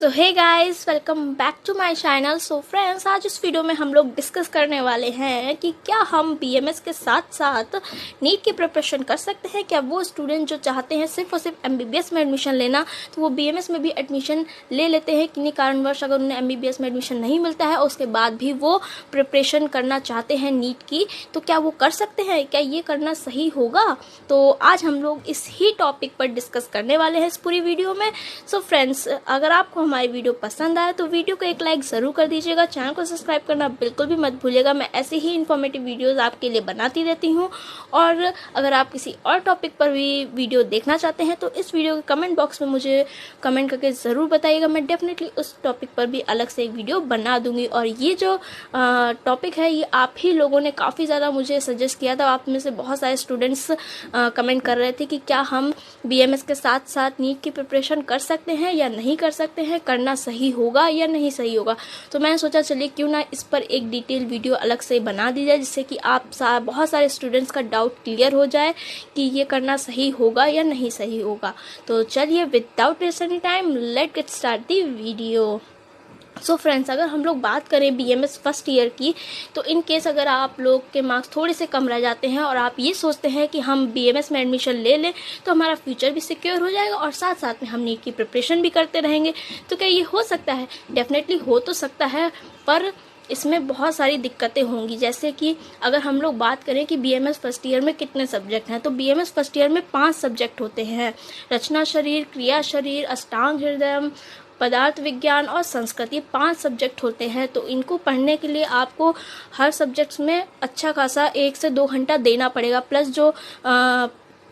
तो hey guys, welcome back to my channel. So friends, आज इस वीडियो में हम लोग डिस्कस करने वाले हैं कि क्या हम बीएमएस के साथ साथ नीट की प्रिपरेशन कर सकते हैं। क्या वो स्टूडेंट जो चाहते हैं सिर्फ और सिर्फ एमबीबीएस में एडमिशन लेना, तो वो बीएमएस में भी एडमिशन ले लेते हैं। किन्हीं कारणवश अगर उन्हें एमबीबीएस में एडमिशन नहीं मिलता है और उसके बाद भी वो प्रिपरेशन करना चाहते हैं नीट की, तो क्या वो कर सकते हैं? क्या ये करना सही होगा? तो आज हम लोग इस ही टॉपिक पर डिस्कस करने वाले हैं इस पूरी वीडियो में। सो फ्रेंड्स, अगर आपको हमारी वीडियो पसंद आए तो वीडियो को एक लाइक ज़रूर कर दीजिएगा। चैनल को सब्सक्राइब करना बिल्कुल भी मत भूलिएगा। मैं ऐसे ही इन्फॉर्मेटिव वीडियोस आपके लिए बनाती रहती हूँ। और अगर आप किसी और टॉपिक पर भी वीडियो देखना चाहते हैं तो इस वीडियो के कमेंट बॉक्स में मुझे कमेंट करके ज़रूर बताइएगा। मैं डेफिनेटली उस टॉपिक पर भी अलग से एक वीडियो बना दूँगी। और ये जो टॉपिक है ये आप ही लोगों ने काफ़ी ज़्यादा मुझे सजेस्ट किया था। आप में से बहुत सारे स्टूडेंट्स कमेंट कर रहे थे कि क्या हम बीएमएस के साथ साथ नीट की प्रिपरेशन कर सकते हैं या नहीं कर सकते हैं, करना सही होगा या नहीं सही होगा। तो मैंने सोचा चलिए क्यों ना इस पर एक डिटेल वीडियो अलग से बना दी जाए, जिससे कि आप बहुत सारे स्टूडेंट्स का डाउट क्लियर हो जाए कि ये करना सही होगा या नहीं सही होगा। तो चलिए without waste any time let get start the video. So friends, अगर हम लोग बात करें बीएमएस फर्स्ट ईयर की, तो इन केस अगर आप लोग के मार्क्स थोड़े से कम रह जाते हैं और आप ये सोचते हैं कि हम बीएमएस में एडमिशन ले लें तो हमारा फ्यूचर भी सिक्योर हो जाएगा और साथ साथ में हम नीट की प्रिपरेशन भी करते रहेंगे, तो क्या ये हो सकता है? डेफिनेटली हो तो सकता है, पर इसमें बहुत सारी दिक्कतें होंगी। जैसे कि अगर हम लोग बात करें कि बीएमएस फर्स्ट ईयर में कितने सब्जेक्ट हैं, तो बीएमएस फर्स्ट ईयर में 5 सब्जेक्ट होते हैं। रचना शरीर, क्रिया शरीर, अष्टांग हृदय, पदार्थ विज्ञान और संस्कृत। ये 5 सब्जेक्ट होते हैं। तो इनको पढ़ने के लिए आपको हर सब्जेक्ट्स में अच्छा खासा 1 से 2 घंटा देना पड़ेगा। प्लस जो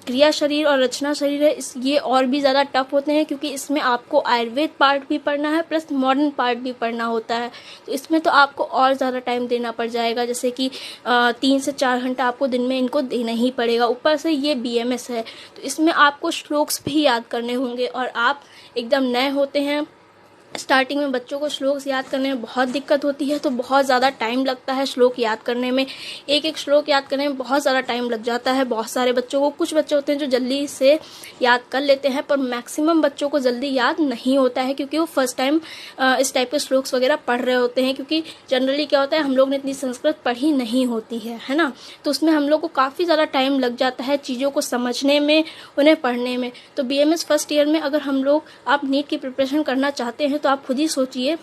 क्रिया शरीर और रचना शरीर है ये और भी ज़्यादा टफ होते हैं, क्योंकि इसमें आपको आयुर्वेद पार्ट भी पढ़ना है प्लस मॉडर्न पार्ट भी पढ़ना होता है। तो इसमें तो आपको और ज़्यादा टाइम देना पड़ जाएगा, जैसे कि 3 से 4 घंटा आपको दिन में इनको देना ही पड़ेगा। ऊपर से ये बीएमएस है तो इसमें आपको श्लोक्स भी याद करने होंगे और आप एकदम नए होते हैं। स्टार्टिंग में बच्चों को श्लोक याद करने में बहुत दिक्कत होती है, तो बहुत ज़्यादा टाइम लगता है श्लोक याद करने में। एक एक श्लोक याद करने में बहुत ज़्यादा टाइम लग जाता है बहुत सारे बच्चों को। कुछ बच्चे होते हैं जो जल्दी से याद कर लेते हैं, पर मैक्सिमम बच्चों को जल्दी याद नहीं होता है, क्योंकि वो फर्स्ट टाइम इस टाइप के श्लोक्स वगैरह पढ़ रहे होते हैं। क्योंकि जनरली क्या होता है, हम लोग ने इतनी संस्कृत पढ़ी नहीं होती है ना, तो उसमें हम लोग को काफ़ी ज़्यादा टाइम लग जाता है चीज़ों को समझने में, उन्हें पढ़ने में। तो बीएमएस फर्स्ट ईयर में अगर हम लोग आप नीट की प्रिपरेशन करना चाहते हैं तो आप खुद ही सोचिए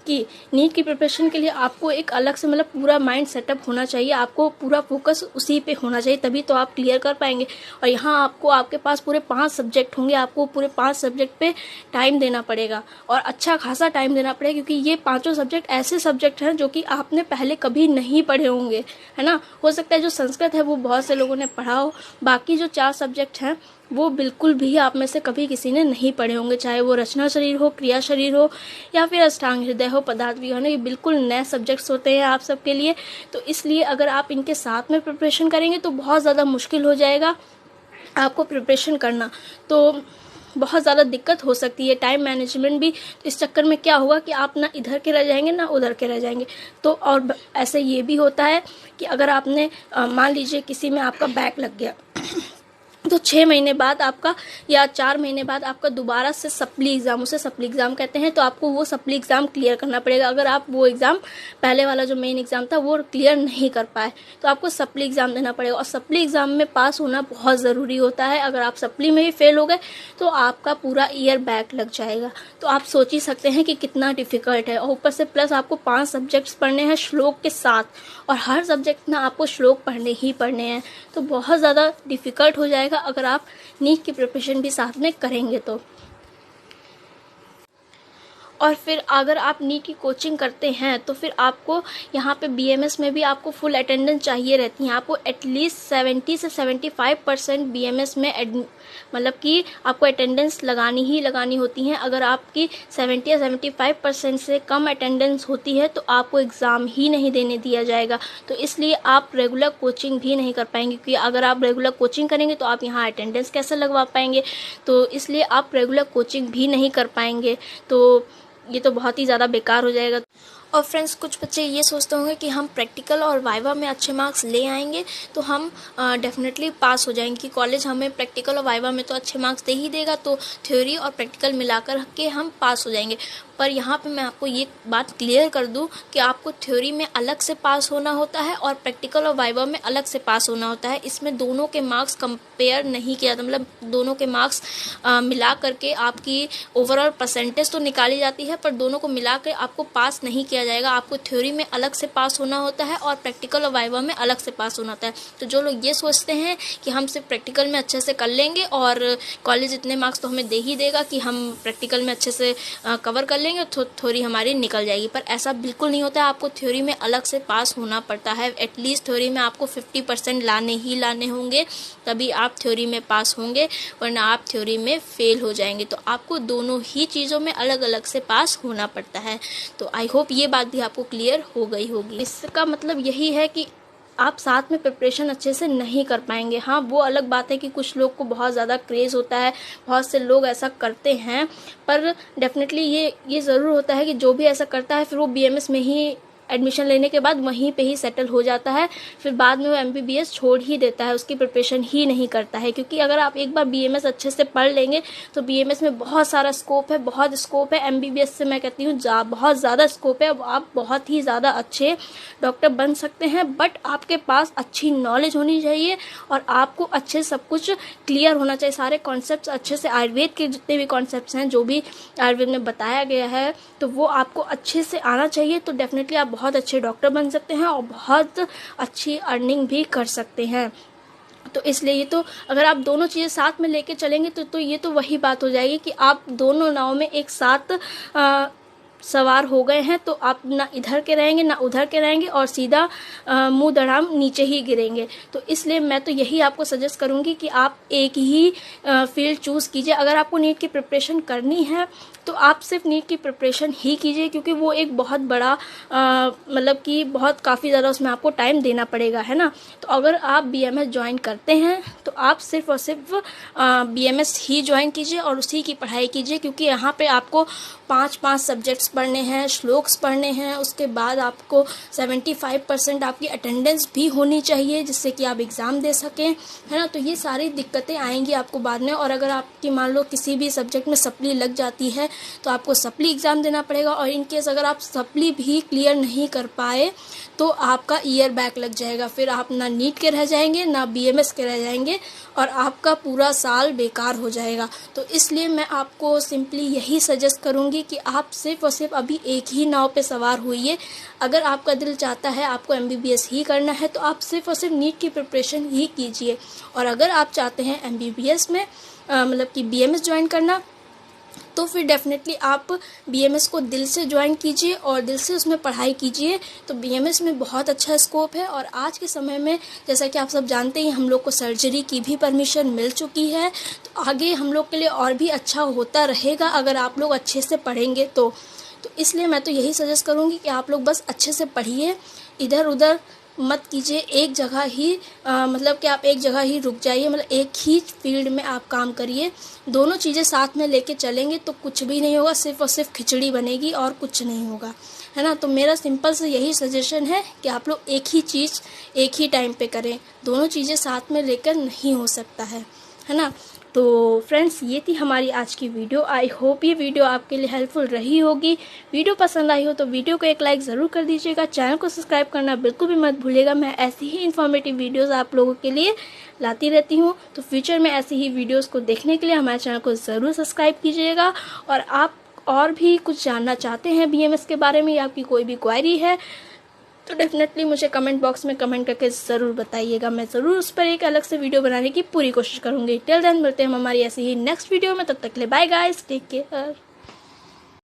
कि नीट की प्रिपरेशन के लिए आपको एक अलग से पूरा माइंड सेटअप होना चाहिए। आपको पूरा फोकस उसी पे होना चाहिए, तभी तो आप क्लियर कर पाएंगे। और यहाँ आपको आपके पास पूरे 5 सब्जेक्ट होंगे, आपको पूरे 5 सब्जेक्ट पे टाइम देना पड़ेगा और अच्छा खासा टाइम देना पड़ेगा, क्योंकि ये 5 सब्जेक्ट ऐसे सब्जेक्ट हैं जो कि आपने पहले कभी नहीं पढ़े होंगे, है ना। हो सकता है जो संस्कृत है वो बहुत से लोगों ने पढ़ा हो, बाकी जो 4 सब्जेक्ट हैं वो बिल्कुल भी आप में से कभी किसी ने नहीं पढ़े होंगे। चाहे वो रचना शरीर हो, क्रिया शरीर हो या फिर अष्टांग हृदय हो, पदार्थ विज्ञान हो, ये बिल्कुल नए सब्जेक्ट्स होते हैं आप सबके लिए। तो इसलिए अगर आप इनके साथ में प्रिपरेशन करेंगे तो बहुत ज़्यादा मुश्किल हो जाएगा आपको प्रिपरेशन करना। तो बहुत ज़्यादा दिक्कत हो सकती है, टाइम मैनेजमेंट भी। इस चक्कर में क्या होगा कि आप ना इधर के रह जाएंगे ना उधर के रह जाएंगे। तो और ऐसे ये भी होता है कि अगर आपने मान लीजिए किसी में आपका बैक लग गया तो 6 महीने बाद आपका या 4 महीने बाद आपका दोबारा से सप्ली एग्ज़ाम, उसे सप्ली एग्ज़ाम कहते हैं, तो आपको वो सप्ली एग्ज़ाम क्लियर करना पड़ेगा। अगर आप वो एग्ज़ाम पहले वाला जो मेन एग्ज़ाम था वो क्लियर नहीं कर पाए तो आपको सप्ली एग्ज़ाम देना पड़ेगा। और सप्ली एग्ज़ाम में पास होना बहुत ज़रूरी होता है। अगर आप सप्ली में ही फेल हो गए तो आपका पूरा ईयर बैक लग जाएगा। तो आप सोच ही सकते हैं कि कितना डिफ़िकल्ट है। और ऊपर से प्लस आपको 5 सब्जेक्ट्स पढ़ने हैं श्लोक के साथ, और हर सब्जेक्ट में आपको श्लोक पढ़ने ही पढ़ने हैं, तो बहुत ज़्यादा डिफ़िकल्ट हो जाएगा अगर आप नीट की प्रिपरेशन भी साथ में करेंगे तो। और फिर अगर आप नीट की कोचिंग करते हैं तो फिर आपको यहाँ पे बीएमएस में भी आपको फुल अटेंडेंस चाहिए रहती है। आपको एटलीस्ट 70 से 75% बीएमएस में कि आपको अटेंडेंस लगानी ही लगानी होती है। अगर आपकी 70 या 75% से कम अटेंडेंस होती है तो आपको एग्ज़ाम ही नहीं देने दिया जाएगा। तो इसलिए आप रेगुलर कोचिंग भी नहीं कर पाएंगे, क्योंकि अगर आप रेगुलर कोचिंग करेंगे तो आप यहाँ अटेंडेंस कैसे लगवा पाएंगे। तो इसलिए आप रेगुलर कोचिंग भी नहीं कर पाएंगे, तो ये तो बहुत ही ज़्यादा बेकार हो जाएगा। और फ्रेंड्स कुछ बच्चे ये सोचते होंगे कि हम प्रैक्टिकल और वाइवा में अच्छे मार्क्स ले आएंगे तो हम डेफिनेटली पास हो जाएंगे, कि कॉलेज हमें प्रैक्टिकल और वाइवा में तो अच्छे मार्क्स दे ही देगा, तो थ्योरी और प्रैक्टिकल मिलाकर के हम पास हो जाएंगे। पर यहाँ पे मैं आपको ये बात क्लियर कर दूँ कि आपको थ्योरी में अलग से पास होना होता है और प्रैक्टिकल और वाइवा में अलग से पास होना होता है। इसमें दोनों के मार्क्स कंपेयर नहीं किया जाता, मतलब दोनों के मार्क्स मिला करके आपकी ओवरऑल परसेंटेज तो निकाली जाती है, पर दोनों को मिला कर आपको पास नहीं किया जाएगा। आपको थ्योरी में अलग से पास होना होता है और प्रैक्टिकल और वाइवा में अलग से पास होना होता है। तो जो लोग ये सोचते हैं कि हम सिर्फ प्रैक्टिकल में अच्छे से कर लेंगे और कॉलेज इतने मार्क्स तो हमें दे ही देगा कि हम प्रैक्टिकल में अच्छे से कवर कर लेंगे तो थ्योरी हमारी निकल जाएगी, पर ऐसा बिल्कुल नहीं होता है। आपको थ्योरी में अलग से पास होना पड़ता है। एटलीस्ट थ्योरी में आपको 50% लाने ही लाने होंगे, तभी आप थ्योरी में पास होंगे, वरना आप थ्योरी में फेल हो जाएंगे। तो आपको दोनों ही चीज़ों में अलग अलग से पास होना पड़ता है। तो आई होप ये बात भी आपको क्लियर हो गई होगी। इसका मतलब यही है कि आप साथ में प्रिपरेशन अच्छे से नहीं कर पाएंगे। हाँ, वो अलग बात है कि कुछ लोग को बहुत ज़्यादा क्रेज़ होता है, बहुत से लोग ऐसा करते हैं, पर डेफिनेटली ये ज़रूर होता है कि जो भी ऐसा करता है फिर वो बीएमएस में ही एडमिशन लेने के बाद वहीं पे ही सेटल हो जाता है, फिर बाद में वो एमबीबीएस छोड़ ही देता है, उसकी प्रिपरेशन ही नहीं करता है। क्योंकि अगर आप एक बार बीएमएस अच्छे से पढ़ लेंगे तो बीएमएस में बहुत सारा स्कोप है, बहुत स्कोप है। एमबीबीएस से मैं कहती हूँ बहुत ज़्यादा स्कोप है। आप बहुत ही ज़्यादा अच्छे डॉक्टर बन सकते हैं, बट आपके पास अच्छी नॉलेज होनी चाहिए और आपको अच्छे सब कुछ क्लियर होना चाहिए, सारे कॉन्सेप्ट्स अच्छे से। आयुर्वेद के जितने भी कॉन्सेप्ट्स हैं, जो भी आयुर्वेद में बताया गया है, तो वो आपको अच्छे से आना चाहिए। तो डेफिनेटली आप बहुत अच्छे डॉक्टर बन सकते हैं और बहुत अच्छी अर्निंग भी कर सकते हैं। तो इसलिए ये तो अगर आप दोनों चीज़ें साथ में लेके चलेंगे तो ये तो वही बात हो जाएगी कि आप दोनों नाव में एक साथ सवार हो गए हैं, तो आप ना इधर के रहेंगे ना उधर के रहेंगे और सीधा मुंह धड़ाम नीचे ही गिरेंगे। तो इसलिए मैं तो यही आपको सजेस्ट करूंगी कि आप एक ही फील्ड चूज़ कीजिए। अगर आपको नीट की प्रिपरेशन करनी है तो आप सिर्फ नीट की प्रिपरेशन ही कीजिए, क्योंकि वो एक बहुत बड़ा मतलब कि काफ़ी ज़्यादा उसमें आपको टाइम देना पड़ेगा, है ना। तो अगर आप बीएमएस ज्वाइन करते हैं तो आप सिर्फ और सिर्फ बीएमएस ही ज्वाइन कीजिए और उसी की पढ़ाई कीजिए, क्योंकि यहाँ पे आपको 5 सब्जेक्ट्स पढ़ने हैं, श्लोक्स पढ़ने हैं, उसके बाद आपको 75% आपकी अटेंडेंस भी होनी चाहिए जिससे कि आप एग्ज़ाम दे सकें, है ना। तो ये सारी दिक्कतें आएंगी आपको बाद में। और अगर आपकी मान लो किसी भी सब्जेक्ट में सप्ली लग जाती है तो आपको सप्ली एग्ज़ाम देना पड़ेगा, और इन केस अगर आप सप्ली भी क्लियर नहीं कर पाए तो आपका ईयर बैक लग जाएगा। फिर आप ना नीट के रह जाएंगे ना बीएमएस के रह जाएंगे और आपका पूरा साल बेकार हो जाएगा। तो इसलिए मैं आपको सिंपली यही सजेस्ट करूँगी कि आप सिर्फ और सिर्फ अभी एक ही नाव पे सवार होइए। अगर आपका दिल चाहता है आपको एमबीबीएस ही करना है तो आप सिर्फ और सिर्फ नीट की प्रिपरेशन ही कीजिए, और अगर आप चाहते हैं एमबीबीएस में मतलब कि बीएमएस ज्वाइन करना तो फिर डेफिनेटली आप बीएमएस को दिल से ज्वाइन कीजिए और दिल से उसमें पढ़ाई कीजिए। तो बीएमएस में बहुत अच्छा स्कोप है, और आज के समय में जैसा कि आप सब जानते हैं हम लोग को सर्जरी की भी परमिशन मिल चुकी है। तो आगे हम लोग के लिए और भी अच्छा होता रहेगा अगर आप लोग अच्छे से पढ़ेंगे तो इसलिए मैं तो यही सजेस्ट करूँगी कि आप लोग बस अच्छे से पढ़िए, इधर उधर मत कीजिए, एक जगह ही मतलब कि आप एक जगह ही रुक जाइए, मतलब एक ही फील्ड में आप काम करिए। दोनों चीज़ें साथ में लेके चलेंगे तो कुछ भी नहीं होगा, सिर्फ और सिर्फ खिचड़ी बनेगी और कुछ नहीं होगा, है ना। तो मेरा सिंपल से यही सजेशन है कि आप लोग एक ही चीज़ एक ही टाइम पे करें, दोनों चीज़ें साथ में लेकर नहीं हो सकता है ना। तो फ्रेंड्स ये थी हमारी आज की वीडियो। आई होप ये वीडियो आपके लिए हेल्पफुल रही होगी। वीडियो पसंद आई हो तो वीडियो को एक लाइक ज़रूर कर दीजिएगा, चैनल को सब्सक्राइब करना बिल्कुल भी मत भूलिएगा। मैं ऐसी ही इन्फॉर्मेटिव वीडियोस आप लोगों के लिए लाती रहती हूँ, तो फ्यूचर में ऐसी ही वीडियोस को देखने के लिए हमारे चैनल को ज़रूर सब्सक्राइब कीजिएगा। और आप और भी कुछ जानना चाहते हैं बीएमएस के बारे में या आपकी कोई भी क्वेरी है तो डेफिनेटली मुझे कमेंट बॉक्स में कमेंट करके ज़रूर बताइएगा। मैं ज़रूर उस पर एक अलग से वीडियो बनाने की पूरी कोशिश करूँगी। टिल देन मिलते हैं हम हमारी ऐसी ही नेक्स्ट वीडियो में, तब तक के लिए बाय गाइस, टेक केयर।